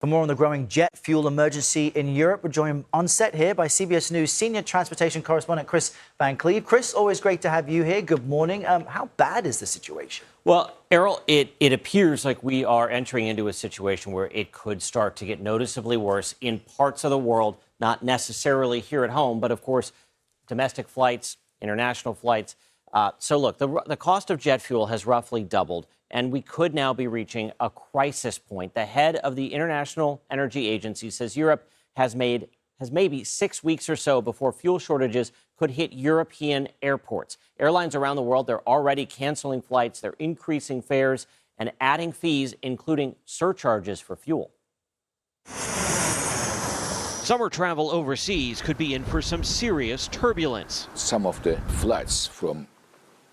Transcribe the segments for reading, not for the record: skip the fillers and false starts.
For more on the growing jet fuel emergency in Europe, we're joined on set here by CBS News senior transportation correspondent Kris van Cleave. Kris, always great to have you here. Good morning. How bad is the situation? Well, Errol, it appears like we are entering into a situation where it could start to get noticeably worse in parts of the world, not necessarily here at home, but of course, domestic flights, international flights. So look, the cost of jet fuel has roughly doubled, and we could now be reaching a crisis point. The head of the International Energy Agency says Europe has maybe 6 weeks or so before fuel shortages could hit European airports. Airlines around the world, they're already canceling flights, they're increasing fares and adding fees, including surcharges for fuel. Summer travel overseas could be in for some serious turbulence. Some of the flights from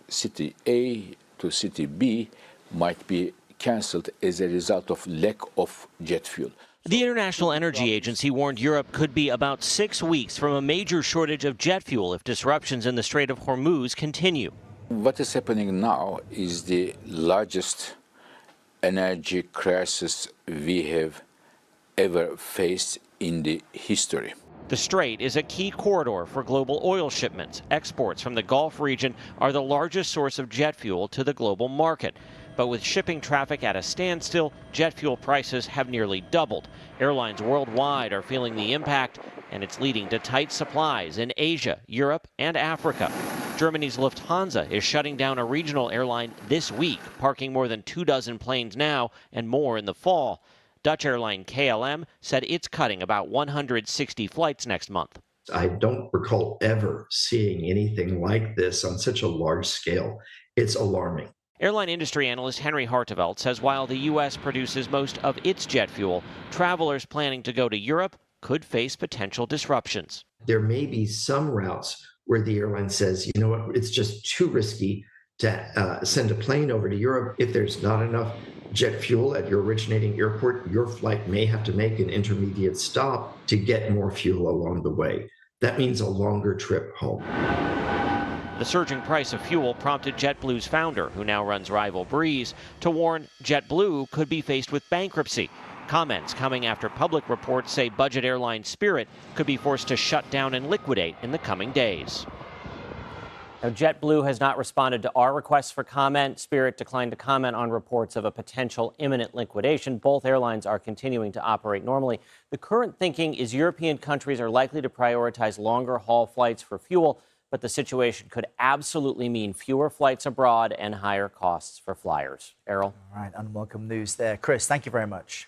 city A to city B might be cancelled as a result of lack of jet fuel. The International Energy Agency warned Europe could be about 6 weeks from a major shortage of jet fuel if disruptions in the Strait of Hormuz continue. What is happening now is the largest energy crisis we have ever faced in the history. The Strait is a key corridor for global oil shipments. Exports from the Gulf region are the largest source of jet fuel to the global market. But with shipping traffic at a standstill, jet fuel prices have nearly doubled. Airlines worldwide are feeling the impact, and it's leading to tight supplies in Asia, Europe, and Africa. Germany's Lufthansa is shutting down a regional airline this week, parking more than 24 planes now and more in the fall. Dutch airline KLM said it's cutting about 160 flights next month. I don't recall ever seeing anything like this on such a large scale. It's alarming. Airline industry analyst Henry Hartevelt says while the U.S. produces most of its jet fuel, travelers planning to go to Europe could face potential disruptions. There may be some routes where the airline says, you know what, it's just too risky to send a plane over to Europe. If there's not enough jet fuel at your originating airport, your flight may have to make an intermediate stop to get more fuel along the way. That means a longer trip home. The surging price of fuel prompted JetBlue's founder, who now runs rival Breeze, to warn JetBlue could be faced with bankruptcy. Comments coming after public reports say budget airline Spirit could be forced to shut down and liquidate in the coming days. Now, JetBlue has not responded to our requests for comment. Spirit declined to comment on reports of a potential imminent liquidation. Both airlines are continuing to operate normally. The current thinking is European countries are likely to prioritize longer haul flights for fuel, but the situation could absolutely mean fewer flights abroad and higher costs for flyers. Errol? All right, unwelcome news there. Kris, thank you very much.